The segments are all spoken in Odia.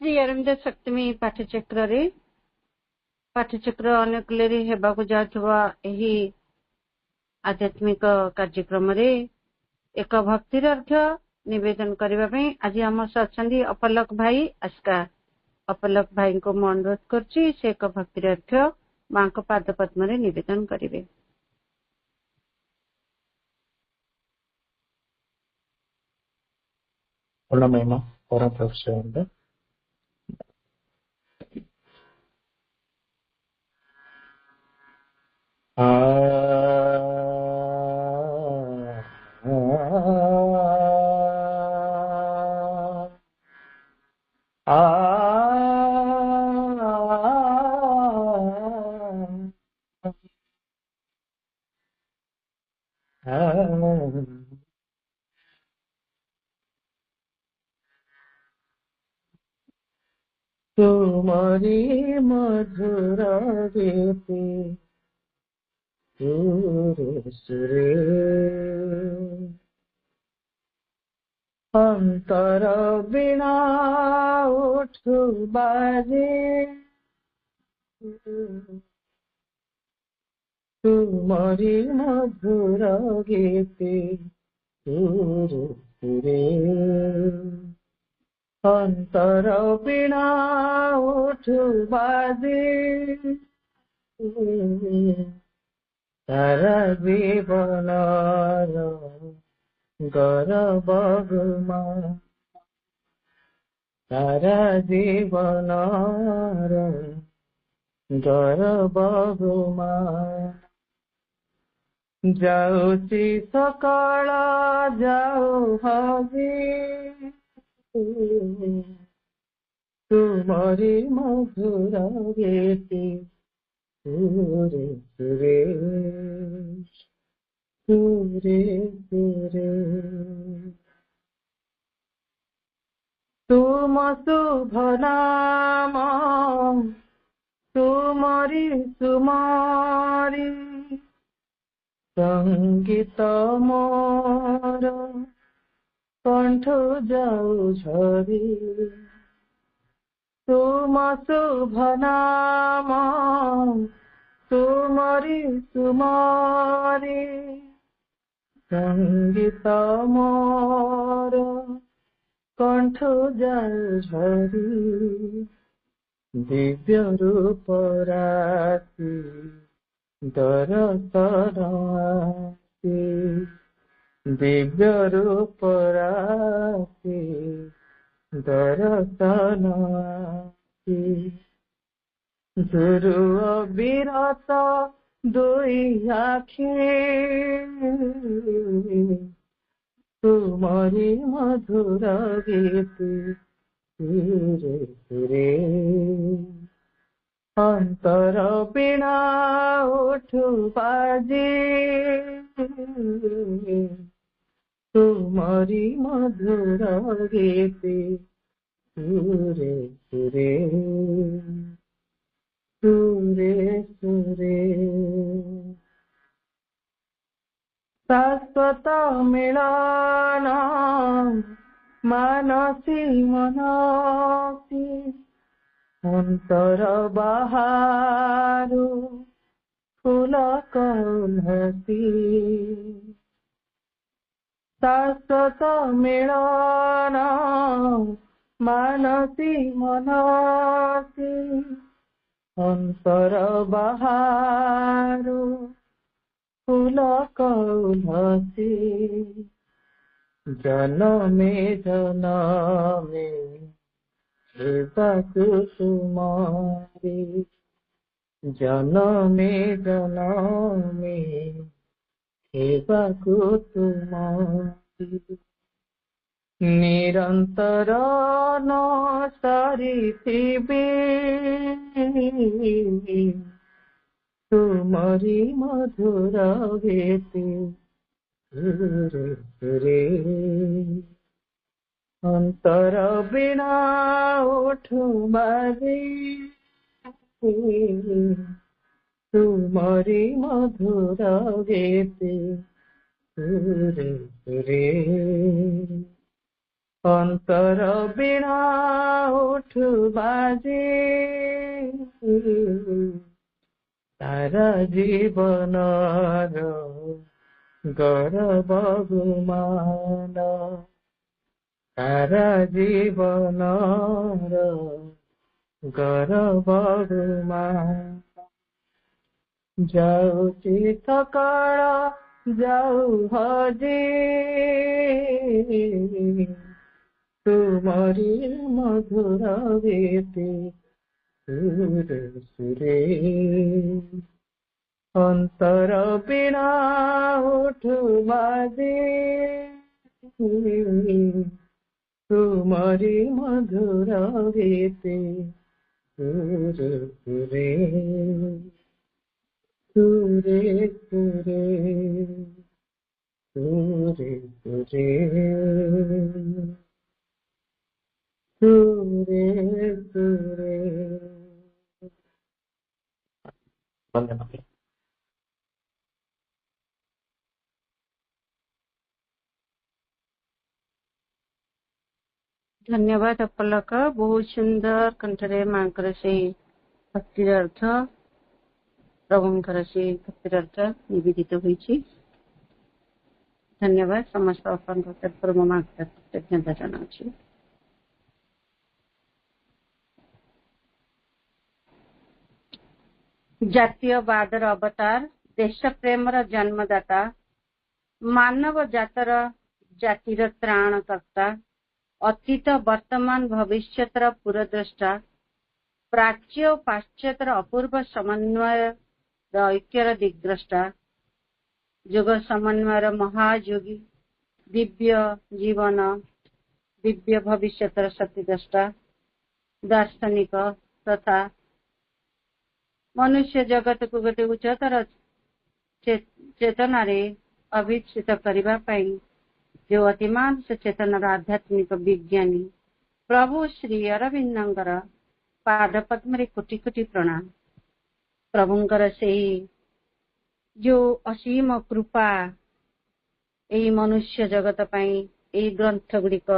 श्री अरविंद शक्तिमी पाठचक्र अनुकूल हेबाकु जाथुवा एही आध्यात्मिक कार्यक्रम रे एक भक्तिर अर्थ निवेदन करबा पई आज हम सत्संगी अपलक भाई आस्का अपलक भाई को मैं अनुरोध करछि से एक भक्तिर अर्थ मां को पाद पद्म रे निवेदन करिवे। महिमा परम प्रभु तुम्हारी मधुर गीति सुरे अंतर बिना उठु बाजे तुम्हारी मधुर गीति सुरे अंतर बिना उठु बाजे तारा जीवन गरबगमा तारा जीवन गरबगमा जाऊची सकाळ जाऊ हजी तुम्हारी मधुर गीति सुरे सुरे सुरे सुरे तुम शुभ नाम तुमरी सुमारी संगीत मोर कंठ जाऊ झरी तुम शुभ नाम तुमरी सुमारी संगीत मोर कंठ जाऊ झरी दिव्य रूप राशि दरसन आसी दिव्य रूप राशि दरसन आसी गुरु अविरत दुई आँखें तुम्हारी मधुर गीति सुरे सुरे अंतर बिना उठु बाजे तुम्हारी मधुर गीति सुरे सुरे सुरे सुरे शाश्वत मिलन मानसी मनसी अंतर बाहारू फूल कौनसी शाश्वत मिलन मानसी मनसी अंतर बाहारू फूल कौनसी जनमे जनमे हेबाकु तुम्हारी जनमे जनमे हेबाकु तुम्हारी निरंतर न सरिथिबे तुम्हारी मधुर गीति सुरे सुरे अंतर बिना उठु बाजे तुम्हारी मधुर गीति सुरे सुरे अंतर बिना उठ बाजे तारा जीवन गौरव गुमान तारा जीवन गौरव गुमान जाऊची थकाळ जाऊ हजी तुमरी मधुर गीते सुर सुरे अंतर बिना उठ बाजे तुमरी मधुर गीते सुर सुरे सुरे सुरे सुरे सुरे सुरे सुरे धन्यवाद। धन्यवाद अपलक बहुत सुंदर कंठरे मांकर से भक्तिर अर्थ प्रभुंकर से भक्तिर अर्थ निवेदित होईछि। धन्यवाद समस्त अपन तरफ ममा कृतज्ञता जनाउछि। जातीयवादर अवतार देश प्रेमर जन्मदाता मानव जातर जातिर त्राणकर्ता अतीत वर्तमान भविष्यतर पुरद्रष्टा प्राच्य पाश्चात्यर अपूर्व समन्वय ऐक्यर दिग्द्रष्टा युग समन्वयर महायोगी दिव्य जीवन दिव्य भविष्यतर सत्यद्रष्टा दार्शनिक तथा मनुष्य जगत को गोटे उच्चतर चेतन अभिषित करने जो अतिमान चेतन आध्यात्मिक विज्ञानी प्रभु श्री अरविंदर पाद पद्म कोटि कोटि प्रणाम। प्रभुंकर से जो असीम कृपा यही मनुष्य जगत पाई यही ग्रंथ गुड़िक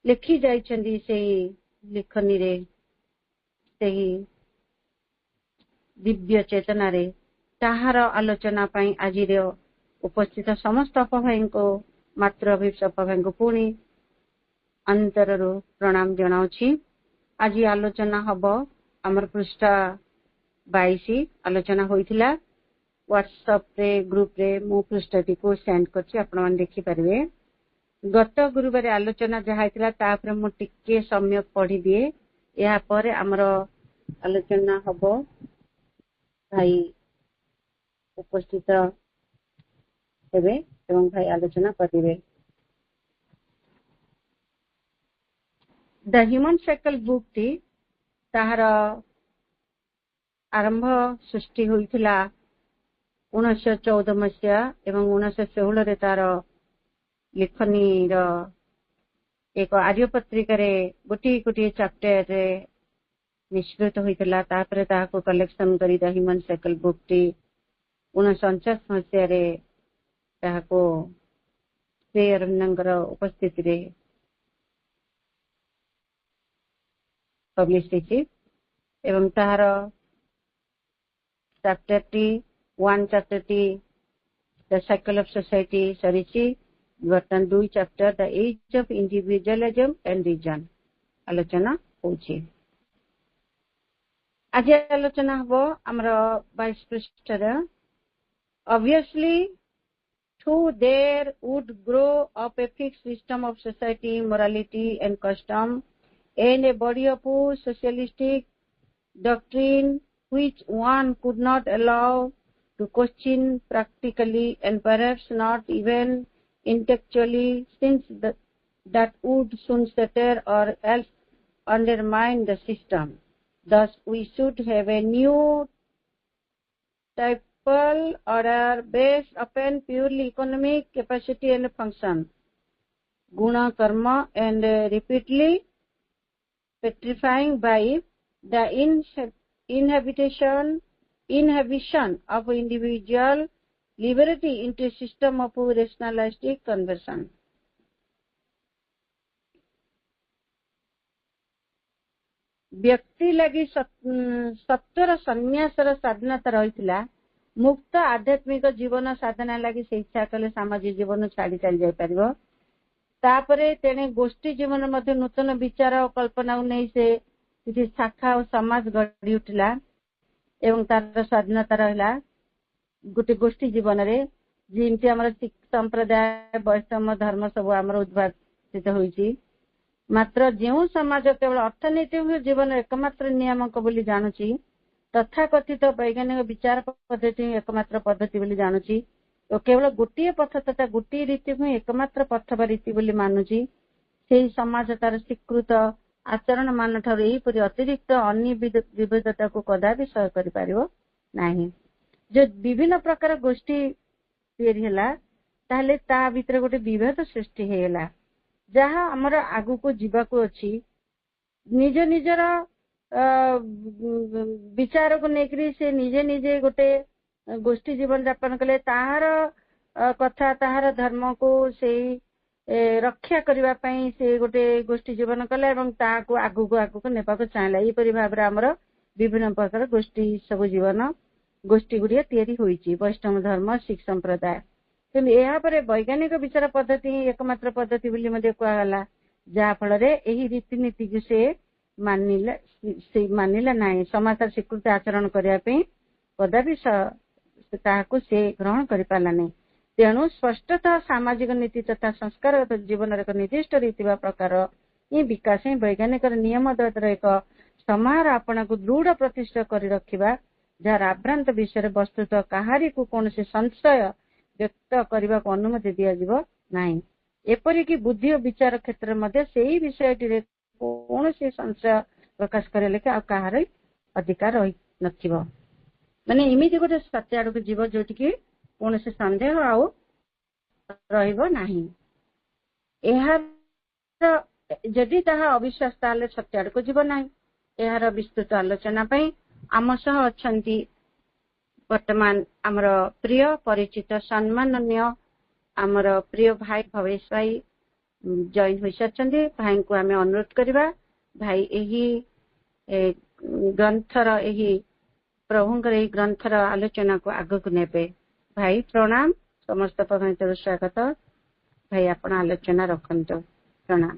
लिखि जाइछन्ति से लिखनी रे से दिव्य चेतना रे ताहार आलोचना पाई आज उपस्थित समस्त अपभाई को मात्र अपभाई को पुणी अंतर प्रणाम जनाऊँगी। आज आलोचना हम आमर पृष्ठ 22 आलोचना होइथिला व्हाट्सएप रे ग्रुप रे मो पृष्ठटी को सेंड करछि आपण मन देखि परिबे। गत गुरुवार आलोचना जहा हितला तापर मो टिके समय पढ़ी दिए या पर आमर आलोचना हबो भाई उपस्थित हेबे एवं भाई आलोचना करिवे। The human cycle book T ताहार आरंभ सृष्टि होइथिला 1914 मसिया एवं 1916 रे तार लेखनी रो एक आर्य पत्रिका रे गोटी गोटी चैप्टर रे निष्कृत होइथिला। तापर ताको कलेक्शन करी the human cycle book T 1949 मसिया रे ताको श्री अरविंदर उपस्थिति रे पब्लिश होइछि एवं ताहार चैप्टर टी 1 चैप्टर टी द साइकिल ऑफ सोसाइटी सरीछि बर्तन 2 chapter the age of individualism and reason आलोचना होछि। आज आलोचना हबो हमर 22 पृष्ठ रे obviously through there would grow up a fixed system of society morality and custom and a body of socialistic doctrine which one could not allow to question practically and perhaps not even intellectually, since that would soon shatter or else undermine the system. Thus, we should have a new typal order based upon purely economic capacity and function, guna, karma, and repeatedly petrifying by the inhibition of individual liberty into a system of rationalistic conversion. ବ୍ୟକ୍ତି ଲାଗି ସତ୍ୱର ସନ୍ନ୍ୟାସର ସ୍ୱାଧୀନତା ରହିଥିଲା, ମୁକ୍ତ ଆଧ୍ୟାତ୍ମିକ ଜୀବନ ସାଧନା ଲାଗି ସେ ଇଚ୍ଛା କଲେ ସାମାଜିକ ଜୀବନ ଛାଡି ଚାଲି ଯାଇପାରିବ। ତାପରେ ତେଣେ ଗୋଷ୍ଠୀ ଜୀବନ ମଧ୍ୟ ନୂତନ ବିଚାର ଓ କଳ୍ପନାକୁ ନେଇ ସେ କିଛି ଶାଖା ଓ ସମାଜ ଗଢି ଉଠିଲା ଏବଂ ତାର ସ୍ୱାଧୀନତା ରହିଲା ଗୋଟେ ଗୋଷ୍ଠୀ ଜୀବନରେ। ଯେମିତି ଆମର ଶିଖ ସମ୍ପ୍ରଦାୟ, ବୈଷ୍ଣବ ଧର୍ମ ସବୁ ଆମର ଉଦ୍ଭାସିତ ହୋଇଛି। ମାତ୍ର ଯେଉଁ ସମାଜ କେବଳ ଅର୍ଥନୈତିକ ଜୀବନ ଏକମାତ୍ର ନିୟାମକ ବୋଲି ଜାଣୁଛି, ତଥାକଥିତ ବୈଜ୍ଞାନିକ ବିଚାର ପଦ୍ଧତି ଏକମାତ୍ର ପଦ୍ଧତି ବୋଲି ଜାଣୁଛି ଓ କେବଳ ଗୋଟିଏ ପଥ ତଥା ଗୋଟିଏ ରୀତିକୁ ହିଁ ଏକମାତ୍ର ପଥ ବା ରୀତି ବୋଲି ମାନୁଛି, ସେହି ସମାଜ ତାର ସ୍ୱୀକୃତ ଆଚରଣ ମାନ ଠାରୁ ଏହିପରି ଅତିରିକ୍ତ ବିବିଧତାକୁ କଦାପି ସହ୍ୟ କରିପାରିବ ନାହିଁ। ଯେ ବିଭିନ୍ନ ପ୍ରକାର ଗୋଷ୍ଠୀ ତିଆରି ହେଲା, ତାହେଲେ ତା ଭିତରେ ଗୋଟେ ବିଭେଦ ସୃଷ୍ଟି ହେଇଗଲା। ଯାହା ଆମର ଆଗକୁ ଯିବାକୁ ଅଛି, ନିଜ ନିଜର ବିଚାରକୁ ନେଇକରି ସେ ନିଜେ ନିଜେ ଗୋଟେ ଗୋଷ୍ଠୀ ଜୀବନ ଯାପନ କଲେ, ତାହାର କଥା ତାହାର ଧର୍ମକୁ ସେଇ ରକ୍ଷା କରିବା ପାଇଁ ସେ ଗୋଟେ ଗୋଷ୍ଠୀ ଜୀବନ କଲା ଏବଂ ତାହାକୁ ଆଗକୁ ଆଗକୁ ନେବାକୁ ଚାହିଁଲା। ଏହିପରି ଭାବରେ ଆମର ବିଭିନ୍ନ ପ୍ରକାର ଗୋଷ୍ଠୀ ସବୁ ଜୀବନ ଗୋଷ୍ଠୀ ଗୁଡିକ ତିଆରି ହୋଇଛି, ବୈଷ୍ଣବ ଧର୍ମ, ଶିଖ ସମ୍ପ୍ରଦାୟ। କିନ୍ତୁ ଏହାପରେ ବୈଜ୍ଞାନିକ ବିଚାର ପଦ୍ଧତି ହିଁ ଏକମାତ୍ର ପଦ୍ଧତି ବୋଲି ମଧ୍ୟ କୁହାଗଲା, ଯାହା ଫଳରେ ଏହି ରୀତିନୀତିକୁ ସେ ମାନିଲା ନାହିଁ। ସମାଜର ସ୍ୱୀକୃତି ଆଚରଣ କରିବା ପାଇଁ କଦାପି ତାହାକୁ ସେ ଗ୍ରହଣ କରିପାରିଲା ନାହିଁ। ତେଣୁ ସ୍ପଷ୍ଟତଃ ସାମାଜିକ ନୀତି ତଥା ସଂସ୍କାରଗତ ଜୀବନର ଏକ ନିର୍ଦ୍ଦିଷ୍ଟ ରୀତି ବା ପ୍ରକାର ହିଁ ବିକାଶ ହିଁ ବୈଜ୍ଞାନିକର ନିୟମ ଦ୍ୱାରା ଏକ ସମାହାର ଆପଣାକୁ ଦୃଢ ପ୍ରତିଷ୍ଠା କରି ରଖିବା, ଯାହାର ଆଭ୍ରାନ୍ତ ବିଷୟରେ ବସ୍ତୁତଃ କାହାରିକୁ କୌଣସି ସଂଶୟ ବ୍ୟକ୍ତ କରିବାକୁ ଅନୁମତି ଦିଆଯିବ ନାହିଁ। ଏପରିକି ବୁଦ୍ଧି ଓ ବିଚାର କ୍ଷେତ୍ରରେ ମଧ୍ୟ ସେହି ବିଷୟଟିରେ କୌଣସି ସଂଶୟ ପ୍ରକାଶ କରିବା ଲେଖା ଆଉ କାହାର ଅଧିକାର ରହିନଥିବ। ମାନେ ଏମିତି ଗୋଟେ ସତ୍ୟ ଆଡକୁ ଯିବ ଯୋଉଠିକି କୌଣସି ସନ୍ଦେହ ଆଉ ରହିବ ନାହିଁ। ଏହାର ଯଦି ତାହା ଅବିଶ୍ୱାସ, ତାହେଲେ ସତ୍ୟ ଆଡକୁ ଯିବ ନାହିଁ। ଏହାର ବିସ୍ତୃତ ଆଲୋଚନା ପାଇଁ ଆମ ସହ ଅଛନ୍ତି ବର୍ତ୍ତମାନ ଆମର ପ୍ରିୟ ପରିଚିତ ସମ୍ମାନନୀୟ ଆମର ପ୍ରିୟ ଭାଇ ଭବେଶ ଭାଇ ଜଏନ୍ ହୋଇସାରିଛନ୍ତି। ଭାଇଙ୍କୁ ଆମେ ଅନୁରୋଧ କରିବା, ଭାଇ ଏହି ଗ୍ରନ୍ଥର ଏହି ପ୍ରଭୁଙ୍କର ଏହି ଗ୍ରନ୍ଥର ଆଲୋଚନାକୁ ଆଗକୁ ନେବେ। ଭାଇ ପ୍ରଣାମ, ସମସ୍ତ ପ୍ରଥମତଃ ସ୍ୱାଗତ। ଭାଇ ଆପଣ ଆଲୋଚନା ରଖନ୍ତୁ। ପ୍ରଣାମ।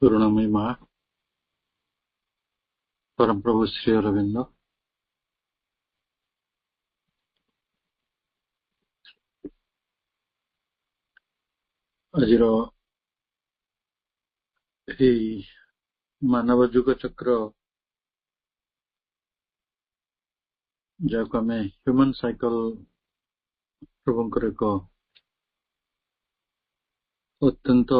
କରୁଣାମୟୀ ମା ପରମ ପ୍ରଭୁ ଶ୍ରୀ ଅରବିନ୍ଦ ଆଜିର ଏହି ମାନବ ଯୁଗ ଚକ୍ର, ଯାହାକୁ ଆମେ ହ୍ୟୁମାନ ସାଇକେଲ ପ୍ରଭୁଙ୍କର ଏକ ଅତ୍ୟନ୍ତ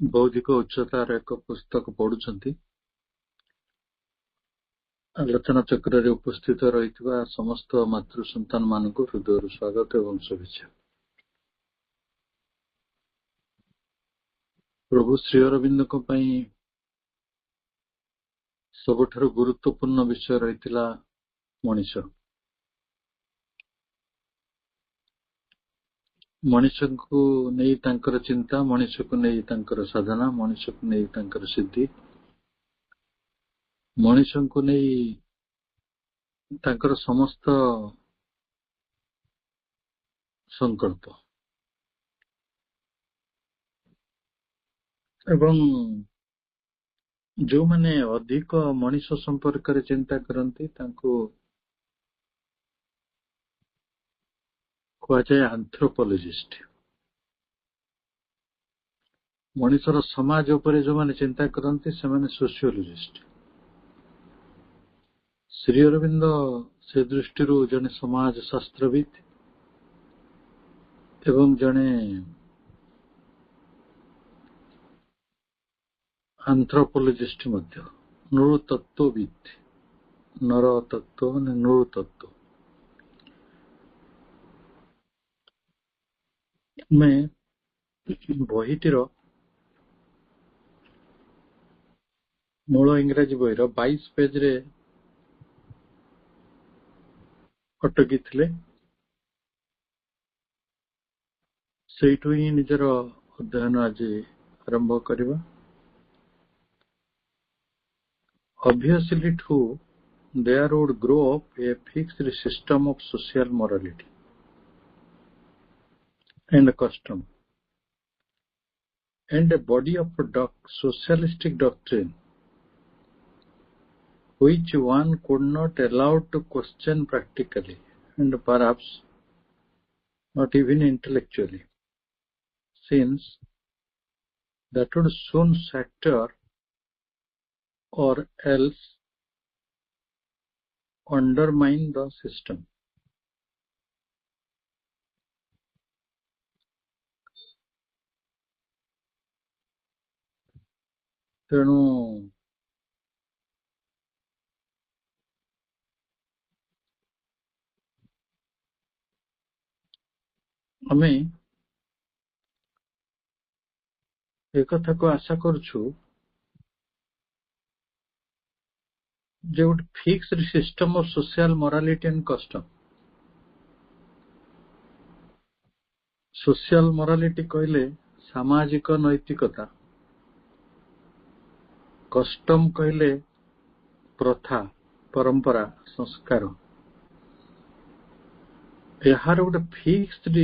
ବୌଦ୍ଧିକ ଉଚ୍ଚତାର ଏକ ପୁସ୍ତକ ପଢୁଛନ୍ତି। ଆଲୋଚନା ଚକ୍ରରେ ଉପସ୍ଥିତ ରହିଥିବା ସମସ୍ତ ମାତୃ ସନ୍ତାନ ମାନଙ୍କୁ ହୃଦୟରୁ ସ୍ୱାଗତ ଏବଂ ଶୁଭେଚ୍ଛା। ପ୍ରଭୁ ଶ୍ରୀ ଅରବିନ୍ଦଙ୍କ ପାଇଁ ସବୁଠାରୁ ଗୁରୁତ୍ୱପୂର୍ଣ୍ଣ ବିଷୟ ରହିଥିଲା ମଣିଷ। ମଣିଷକୁ ନେଇ ତାଙ୍କର ଚିନ୍ତା, ମଣିଷକୁ ନେଇ ତାଙ୍କର ସାଧନା, ମଣିଷକୁ ନେଇ ତାଙ୍କର ସିଦ୍ଧି, ମଣିଷଙ୍କୁ ନେଇ ତାଙ୍କର ସମସ୍ତ ସଂକଳ୍ପ। ଏବଂ ଯେଉଁମାନେ ଅଧିକ ମଣିଷ ସମ୍ପର୍କରେ ଚିନ୍ତା କରନ୍ତି ତାଙ୍କୁ କୁହାଯାଏ ଆନ୍ଥ୍ରୋପୋଲୋଜିଷ୍ଟ। ମଣିଷର ସମାଜ ଉପରେ ଯେଉଁମାନେ ଚିନ୍ତା କରନ୍ତି ସେମାନେ ସୋସିଓଲୋଜିଷ୍ଟ। ଶ୍ରୀ ଅରବିନ୍ଦ ସେ ଦୃଷ୍ଟିରୁ ଜଣେ ସମାଜ ଶାସ୍ତ୍ରବିତ୍ ଏବଂ ଜଣେ ଆନ୍ଥ୍ରୋପୋଲୋଜିଷ୍ଟ ମଧ୍ୟ, ନୃତତ୍ତ୍ୱବିତ୍। ନର ତତ୍ତ୍ୱ ମାନେ ନୃତତ୍ତ୍ୱ। ଆମେ ବହିଟିର ମୂଳ ଇଂରାଜୀ ବହିର 22 ପେଜରେ ଅଟକି ଥିଲେ ସେଇଠୁ ହିଁ ନିଜର ଅଧ୍ୟୟନ ଆଜି ଆରମ୍ଭ କରିବା। Obviously too, there would grow up a fixed system of social morality and custom, and a body of socialistic doctrine which one could not allow to question practically and perhaps not even intellectually, since that would soon shatter or else undermine the system. ତେଣୁ ଆମେ एकथाକୁ आशा କରୁଛୁ ଯେ ଗୋଟେ fixed system of social morality and custom. Social morality କହିଲେ ସାମାଜିକ ନୈତିକତା, କଷ୍ଟମ କହିଲେ ପ୍ରଥା, ପରମ୍ପରା, ସଂସ୍କାର। ଏହାର ଗୋଟେ ଫିକ୍ସଡ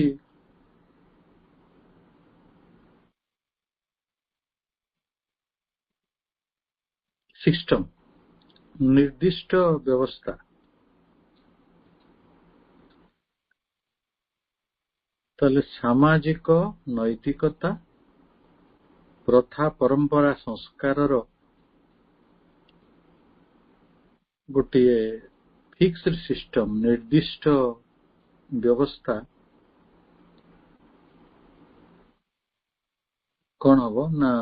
ସିଷ୍ଟମ, ନିର୍ଦ୍ଦିଷ୍ଟ ବ୍ୟବସ୍ଥା, ତାହେଲେ ସାମାଜିକ ନୈତିକତା, ପ୍ରଥା, ପରମ୍ପରା, ସଂସ୍କାରର ଗୋଟିଏ ଫିକ୍ସଡ ସିଷ୍ଟମ, ନିର୍ଦ୍ଦିଷ୍ଟ ବ୍ୟବସ୍ଥା କଣ ହବ ନା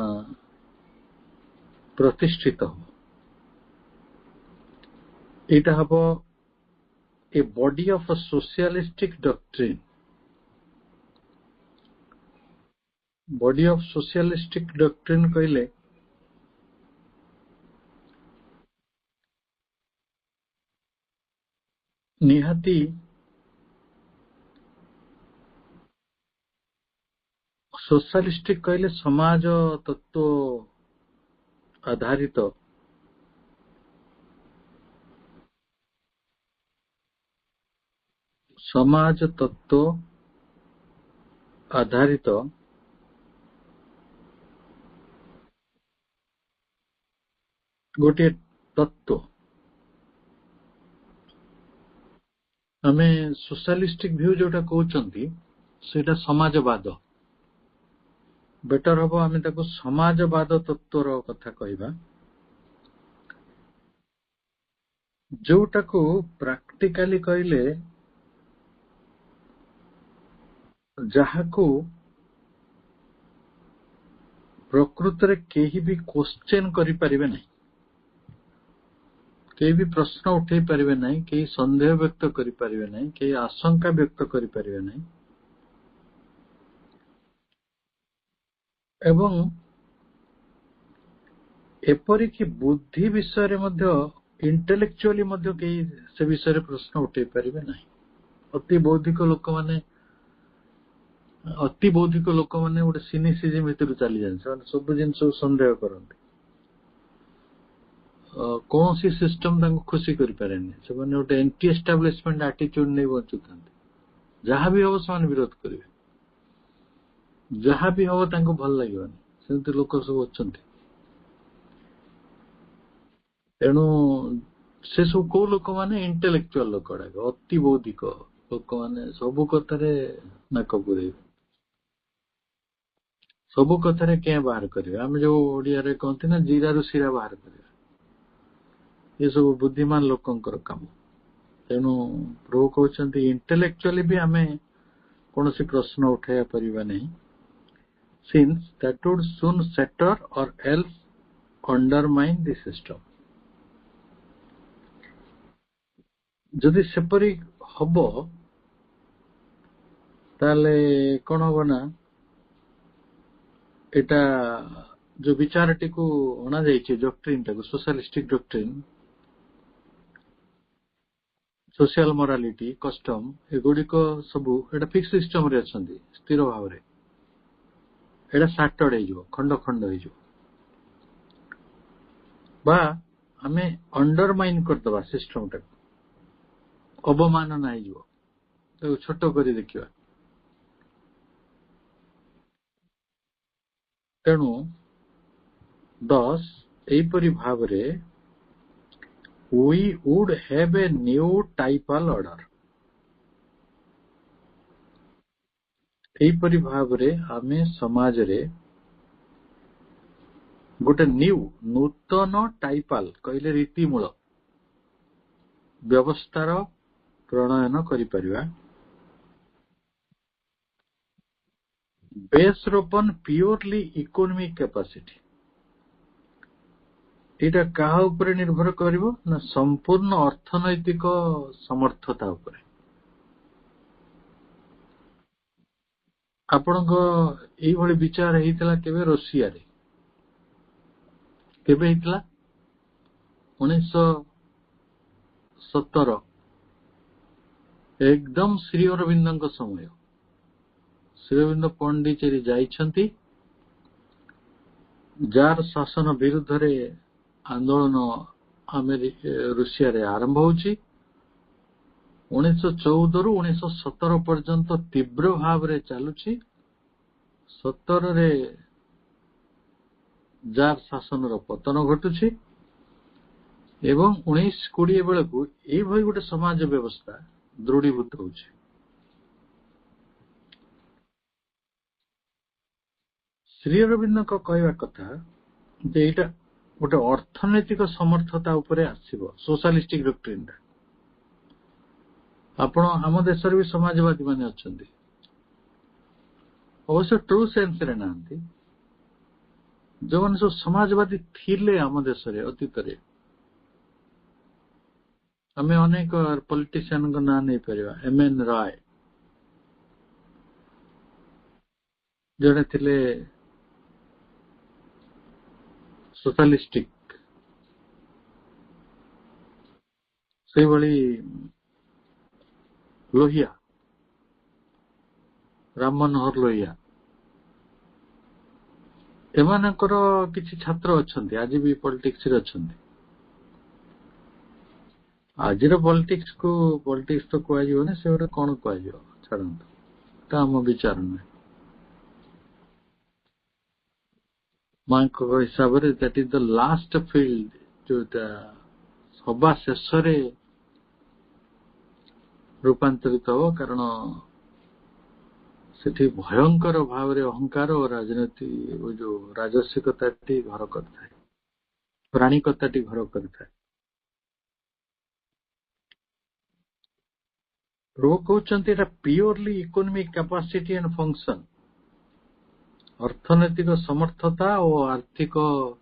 ପ୍ରତିଷ୍ଠିତ ହବ। ଏଇଟା ହବ a body of socialistic doctrine. Body of socialistic doctrine କହିଲେ ନିହାତି सोशलिस्टिक कहले समाज तत्व आधारित समाज तत्व आधारित गोटे तत्व आमे सोशलिस्टिक व्यू जोटा कहउचंती सेटा समाजवाद। बेटर हबो आमे ताको समाजवाद तत्वर कथा कहबा, जोटाको प्रैक्टिकली कहले जहाको प्रकृत रे केही भी क्वेश्चन करि परिबे नहीं, केही भी प्रश्न उठै परिबे नहीं, केही संदेह व्यक्त करि परिबे नहीं, केही आशंका व्यक्त करि परिबे नहीं, एवं एपरि कि बुद्धि विषय रे मध्य इंटेलेक्चुअली मध्य केही से विषय रे प्रश्न उठै परिबे नहीं। अति बौद्धिक लोक माने गोटे सिनिसिज्म भितर चली जाए, सब जिनस संदेह करते, कौन सी सिस्टम खुशी करें, से गोटे एंटी एस्टाब्लिशमेंट एटीट्यूड नहीं बचुता, जहाँ भी हम से विरोध करेंगे, जहाँ भी हम भल लगे, सेमती लोक सब अच्छा। तेणु से सब कौ लोक मैंने इंटेलेक्चुअल लोक गुड़ाक, अति बौद्धिक लोक मैंने सबू कथार नाक पुरे, सबू कथार क्या बाहर करेंगे, आम जो ओडिया रे कहते ना जीरारु शिरा बाहर करेंगे, ये सब बुद्धिमान लोकंकर काम। तेणु प्रभु कहते इंटेलेक्चुअली भी आम कौन सी प्रश्न उठाया परिबा नहीं, since that would soon setter or else undermine the system. जदि सेपरी हबो ताले कौन हबो ना, एटा जो विचारटी को अणा जाइए डॉक्ट्रिन टाको socialistic doctrine, social morality custom एगुड़िक सब एटा फिक्स सिस्टम रे अछंती स्थिर भाव रे एटा शार्टेड हो खंड खंड हो बा आमे अंडरमाइन करदबा सिस्टम टा अवमानना हो छोट कर देखिबा तेणु 10 एपरी भाव रे we would have a new typal order एपरी भाव रे आमे समाज रे गोटे न्यू नूतन टाइपाल कहले रीतिमूल व्यवस्थार प्रणयन करि परिबा based upon purely economic capacity एटा काहा उपरे निर्भर करिवो ना संपूर्ण अर्थनैतिक समर्थता उपरे आपणको एई भली विचार हेइतला केबे रशिया रे केबे हेइतला 1917 एकदम श्री अरविंदଙ୍କ समय श्री अरविंद पंडिचेरी जाइछंती जार शासन विरुद्ध रे आंदोलन रूसिया रे आरंभ होची 1914 रु 1917 पर्यंत तीव्र भाव रे चालुची 17 रे जार शासन रो पतन घटुची एवं 1920 बेलकू ए भई गोटे समाज व्यवस्था दृढ़ीभूत होची श्री अरविंद को कहवा कथा जे एटा गोटे अर्थनैतिक समर्थता उपरे आसीबो सोशलिस्टिक डॉक्ट्रिन आपण आम देश भी समाजवादी माने अछंती अवश्य ट्रू सेंस रे नांती जो माने सब समाजवादी थिले आम देश रे अतीत रे हमें अनेक पॉलिटिशियन को ना नहीं परिवा एमएन राय जड़े थिले सोशलिस्टिक से भली लोहिया राम मनोहर लोहिया एमानकर किछि छात्र अछंती आज भी पॉलिटिक्स रे अछंती आज पॉलिटिक्स तो कहजियो ने से गोटे कौन कहजियो छाड़ंतु ता हम विचार नै मांक हिसाब रे that is the last field जो सभा शेष रे रूपांतरित हो कारण सेठी भयंकर भाव रे अहंकार और राजनीति जो राजस्विकताटी घर करता है प्राणिकताटी घर करता है प्रभु कहते purely economic capacity and function अर्थनैतिक समर्थता और आर्थिक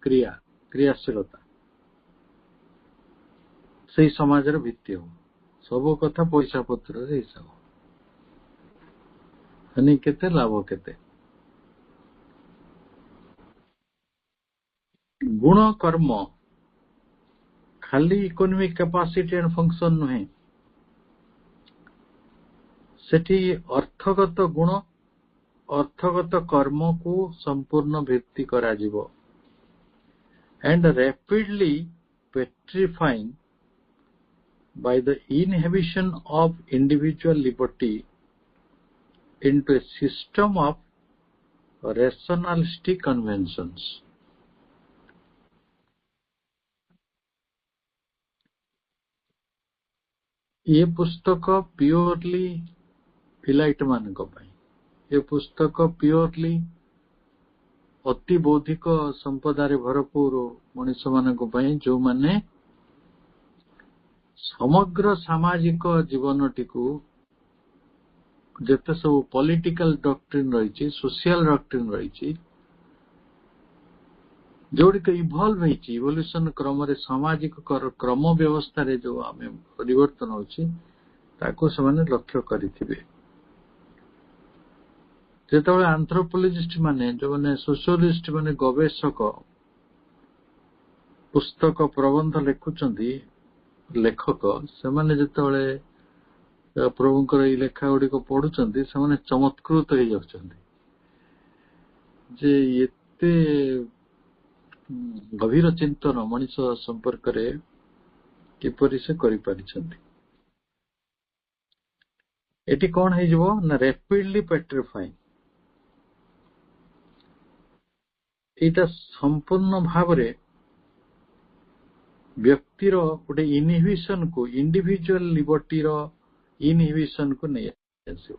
क्रियाशीलता से समाज भित्ति हो सब कथा पैसा पत्र हिसाब हनी केते लाभ केते गुण कर्म खाली इकोनॉमिक कैपेसिटी एंड फंक्शन नुहे सेठी अर्थगत गुण अर्थगत कर्म को संपूर्ण भित्ति करा जिवो and rapidly petrifying by the inhibition of individual liberty into a system of rationalistic conventions. ये पुस्तक प्योरली इलाइट मान ये पुस्तक प्योरली अति बौद्धिक संपदारे भरपूर मनुष्य मान जो माने समग्र सामाजिक जीवनटी को जेते सब पॉलिटिकल डॉक्ट्रिन रही सोशल डॉक्ट्रिन रही जोड़िक इवॉल्व होती इवोल्यूशन क्रम रे सामाजिक क्रम व्यवस्था रे जो आमे परिवर्तन होची ताको समान लक्ष्य करिथिबे जेतबे एंथ्रोपोलॉजिस्ट माने जो माने सोशलिस्ट माने गवेषक पुस्तक प्रबंध लिखुचंदी लेखक से जिते प्रभुंकर ये लेखा गुड़िक पढ़ुंट से चमत्कृत हो जाउछन्ति जे एते गभीर चिंतन मनीष संपर्क रे किपरि से करि पारिछन्ति। एटी कौन है जीवो ना रैपिडली पेट्रिफाइंग एटा संपूर्ण भाव रे व्यक्तिर गोटे इनहिबिशन को इंडिविजुअल लिबर्टी रो इनहिबिशन को नहीं आसो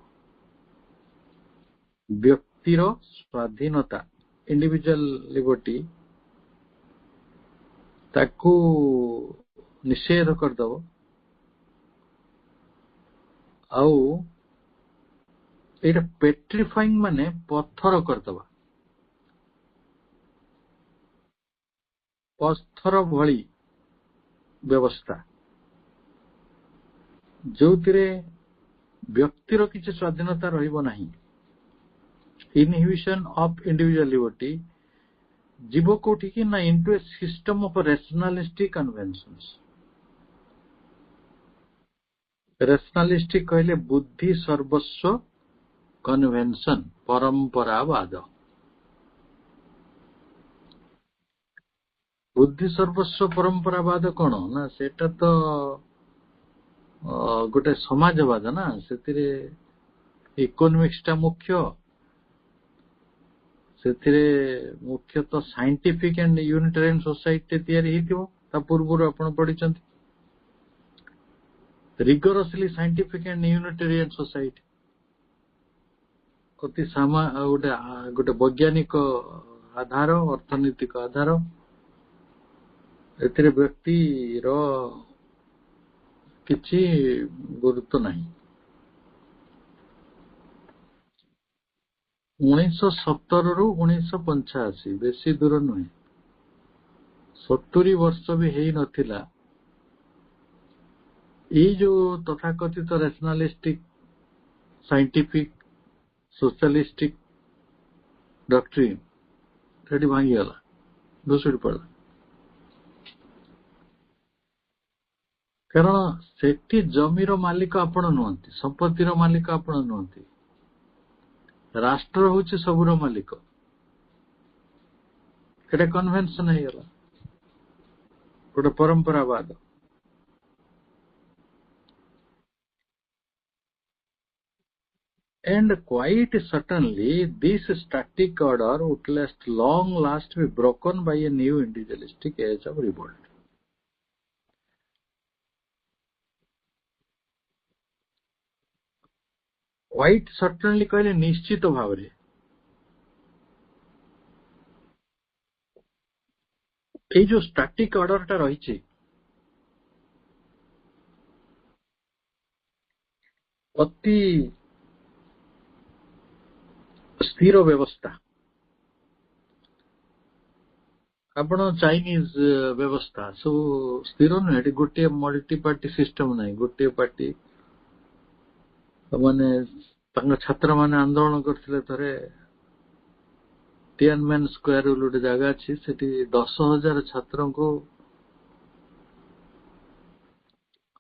व्यक्तिर स्वाधीनता इंडिविजुअल लिबर्टी ताकू निषेध करदब आउ एटा पेट्रिफाइंग माने पत्थर करदबा पत्थर भली व्यवस्था जो व्यक्तिर किसी स्वाधीनता रहिबो नहीं इनहिबिशन ऑफ इंडिविजुअल लिबर्टी जीव कोठी कि ना into a system of rationalistic conventions rationalistic कहले बुद्धि सर्वस्व कन्वेंशन परंपरावाद बुद्धि सर्वस्व परंपरावाद कौन ना सेटा तो गोटे समाजवाद ना से इकोनॉमिक्स टा मुख्य तो साइंटिफिक एंड यूनिटेरियन सोसाइटी तैयारी होता पूर्व आपण पढ़ी रिगोरसली साइंटिफिक एंड यूनिटेरियन सोसाइटी अति गोटे वैज्ञानिक आधार अर्थनैतिक आधार एथिरे व्यक्ति रो किछि गुरुत्व नहीं 1970 रु 1985 बेसी दूर नुहे 70 वर्ष भी है नथिला ये जो तथाकथित रेशनलिस्टिक साइंटिफिक सोशलिस्टिक डॉक्ट्रिन सेठी भांगी गला भुसुड़ी पड़ा कारण सेठी जमीर मालिक आपण नुहंती संपत्तिर मालिक आपण नुहंती राष्ट्र होची सबुर मालिक एटा कन्वेंशन है गला गोटे परंपरावाद and quite certainly this static order would last be broken by a new individualistic age of revolt. Quite certainly कहले निश्चित भाव रे ए जो स्टैटिक ऑर्डर टा रही छे अति स्थिर व्यवस्था आपण चाइनीज व्यवस्था सब स्थिर नुहे गोटे मल्टी पार्टी सिस्टम नहीं गोटे पार्टी माने छात्र माने आंदोलन करथिले थरे टियानमेन स्क्वायर गोटे जगह अच्छी सेठी 10,000 छात्रों को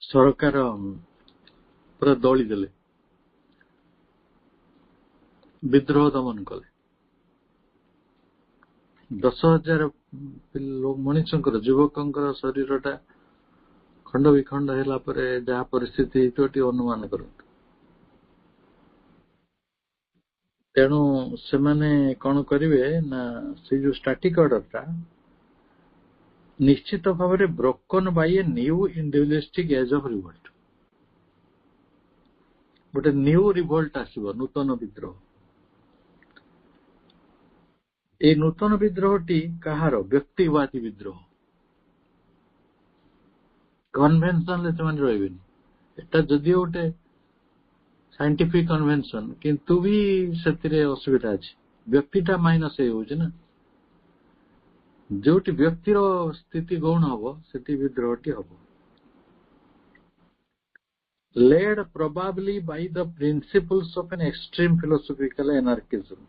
सरकार पूरा दौड़ी देले विद्रोह दमन कले 10,000 मनीषंकर युवकंकर शरीर टा खंड विखंड हैला परे जहा परिस्थिति हेतोटी अनुमान करत तेणु से माने कौन करिवे ना से जो स्टैटिक ऑर्डर टा निश्चित भाव में broken by a new individualistic age of revolt गोटे न्यू रिवोल्ट आसीबो नूतन विद्रोह ए नूतन विद्रोहटी कहार व्यक्तिवादी विद्रोह कन्वेंशन से माने रहबेनी एटा जदि गोटे साइंटिफिक कन्वेंशन किंतु भी सेतिरे असुविधा अछि व्यक्तिटा माइनस हे होछ ना जोटी व्यक्तिर स्थिति गौण हबो सेति विद्रोहटी हबो led probably by the principles of an extreme philosophical anarchism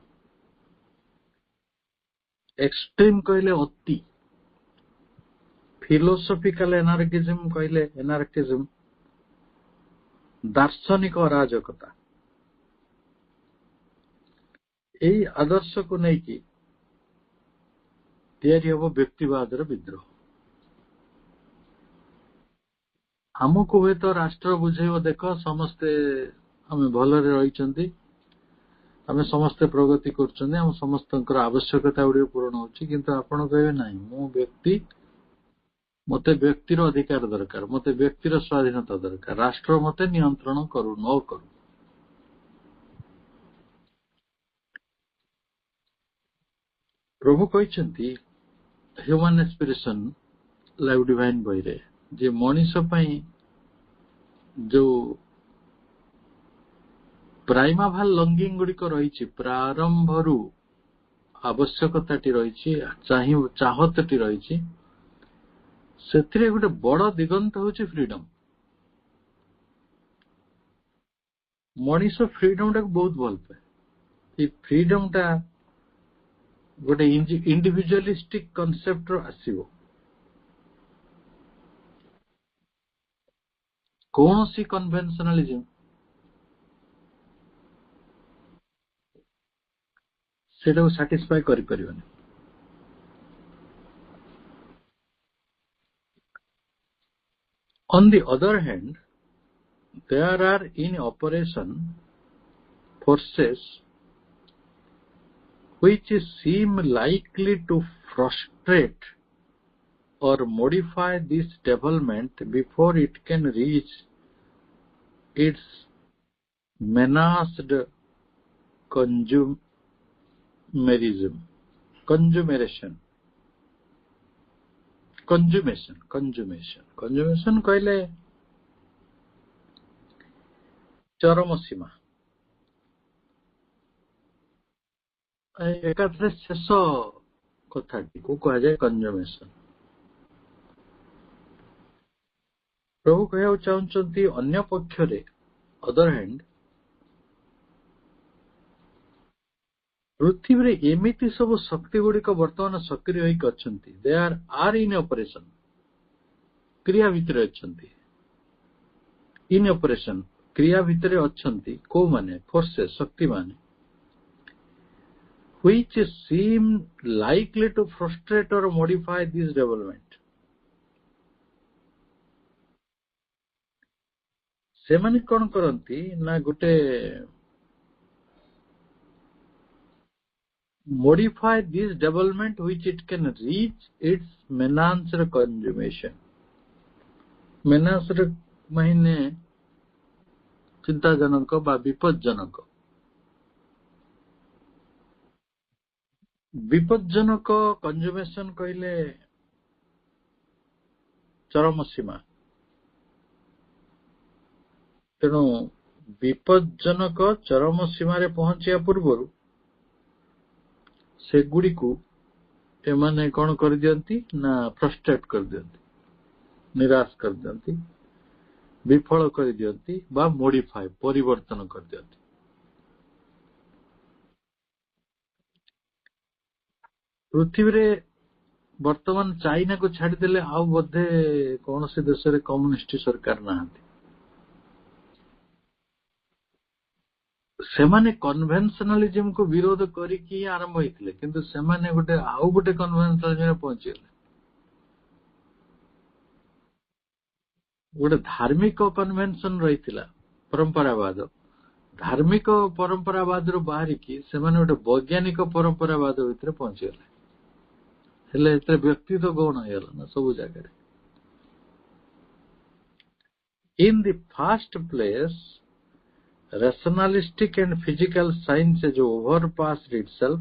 extreme कहले अति ଫିଲୋସଫିକାଲ ଏନାର୍କିଜିମ କହିଲେ ଏନାର୍କିଜିମ ଦାର୍ଶନିକ ଅରାଜକତା, ଏଇ ଆଦର୍ଶକୁ ନେଇକି ତିଆରି ହବ ବ୍ୟକ୍ତିବାଦର ବିଦ୍ରୋହ। ଆମକୁ ହୁଏତ ରାଷ୍ଟ୍ର ବୁଝେଇବ, ଦେଖ ସମସ୍ତେ ଆମେ ଭଲରେ ରହିଛନ୍ତି, ଆମେ ସମସ୍ତେ ପ୍ରଗତି କରୁଛନ୍ତି, ଆମ ସମସ୍ତଙ୍କର ଆବଶ୍ୟକତା ଗୁଡିକ ପୂରଣ ହଉଛି, କିନ୍ତୁ ଆପଣ କହିବେ ନାହିଁ, ମୁଁ ବ୍ୟକ୍ତି, ମତେ ବ୍ୟକ୍ତିର ଅଧିକାର ଦରକାର, ମତେ ବ୍ୟକ୍ତିର ସ୍ୱାଧୀନତା ଦରକାର, ରାଷ୍ଟ୍ର ମତେ ନିୟନ୍ତ୍ରଣ କରୁ ନ କରୁ। ପ୍ରଭୁ କହିଛନ୍ତି ହ୍ୟୁମାନ ଏସ୍ପିରେସନ ଲାଇଫ ଡିଭାଇନ ବହିରେ ଯେ ମଣିଷ ପାଇଁ ଯୋଉ ପ୍ରାଇମାଭାଲ ଲଙ୍ଗିଂ ଗୁଡିକ ରହିଛି, ପ୍ରାରମ୍ଭରୁ ଆବଶ୍ୟକତାଟି ରହିଛି, ଚାହତଟି ରହିଛି, ସେଥିରେ ଗୋଟେ ବଡ ଦିଗନ୍ତ ହଉଛି ଫ୍ରିଡମ। ମଣିଷ ଫ୍ରିଡମ ଟାକୁ ବହୁତ ଭଲ ପାଏ। ଏଇ ଫ୍ରିଡମ ଟା ଗୋଟେ ଇଣ୍ଡିଭିଜୁଆଲିଷ୍ଟିକ କନସେପ୍ଟ ରୁ ଆସିବ। କୌଣସି କନଭେନସନାଲିଜିମ ସେଟାକୁ ସାଟିସ୍ଫାଏ କରିପାରିବନି। On the other hand, there are in operation forces which seem likely to frustrate or modify this development before it can reach its menaced consummation କହିଲେ ଚରମ ସୀମା, ଏକାଥରେ ଶେଷ କଥାଟିକୁ କୁହାଯାଏ କଞ୍ଜୁମେସନ। ପ୍ରଭୁ କହିବାକୁ ଚାହୁଁଛନ୍ତି ଅନ୍ୟ ପକ୍ଷରେ, ଅଦର ହ୍ୟାଣ୍ଡ, ପୃଥିବୀରେ ଏମିତି ସବୁ ଶକ୍ତି ଗୁଡିକ ବର୍ତ୍ତମାନ ସକ୍ରିୟ ହୋଇକି ଅଛନ୍ତି, ଦେ ଆର ଇନ୍ ଅପରେସନ, କ୍ରିୟା ଭିତରେ ଅଛନ୍ତି। ଇନ୍ ଅପରେସନ, କ୍ରିୟା ଭିତରେ ଅଛନ୍ତି କୋଉମାନେ? ଫୋର୍ସେସ୍, ଶକ୍ତିମାନେ, which seem likely to frustrate or modify this development. ସେମାନେ କଣ କରନ୍ତି ନା ଗୋଟେ modify this development which it can reach its menaced consummation. menaced ମାନେ ଚିନ୍ତାଜନକ ବା ବିପଜ୍ଜନକ। ବିପଜ୍ଜନକ କଞ୍ଜୁମେସନ କହିଲେ ଚରମ ସୀମା। ତେଣୁ ବିପଜ୍ଜନକ ଚରମ ସୀମାରେ ପହଞ୍ଚିବା ପୂର୍ବରୁ ସେଗୁଡିକୁ ଏମାନେ କଣ କରିଦିଅନ୍ତି ନା ଫ୍ରଷ୍ଟ୍ରେଟ କରିଦିଅନ୍ତି, ନିରାଶ କରିଦିଅନ୍ତି, ବିଫଳ କରିଦିଅନ୍ତି ବା ମୋଡିଫାଏ, ପରିବର୍ତ୍ତନ କରିଦିଅନ୍ତି। ପୃଥିବୀରେ ବର୍ତ୍ତମାନ ଚାଇନାକୁ ଛାଡିଦେଲେ ଆଉ ବୋଧେ କୌଣସି ଦେଶରେ କମ୍ୟୁନିଷ୍ଟ ସରକାର ନାହାନ୍ତି। ସେମାନେ କନଭେନସନାଲିଜିମକୁ ବିରୋଧ କରିକି ଆରମ୍ଭ ହେଇଥିଲେ, କିନ୍ତୁ ସେମାନେ ଆଉ ଗୋଟେ କନଭେନସନାଲିଜିମରେ ପହଞ୍ଚିଗଲେ। ଗୋଟେ ଧାର୍ମିକ କନଭେନସନ ରହିଥିଲା, ପରମ୍ପରାବାଦ। ଧାର୍ମିକ ପରମ୍ପରାବାଦରୁ ବାହାରିକି ସେମାନେ ଗୋଟେ ବୈଜ୍ଞାନିକ ପରମ୍ପରାବାଦ ଭିତରେ ପହଞ୍ଚିଗଲେ। ହେଲେ ଏଥିରେ ବ୍ୟକ୍ତିତ୍ୱ ଗୌଣ ହେଇଗଲା ନା ସବୁ ଜାଗାରେ। In the first place, rationalistic and physical science has overpassed itself.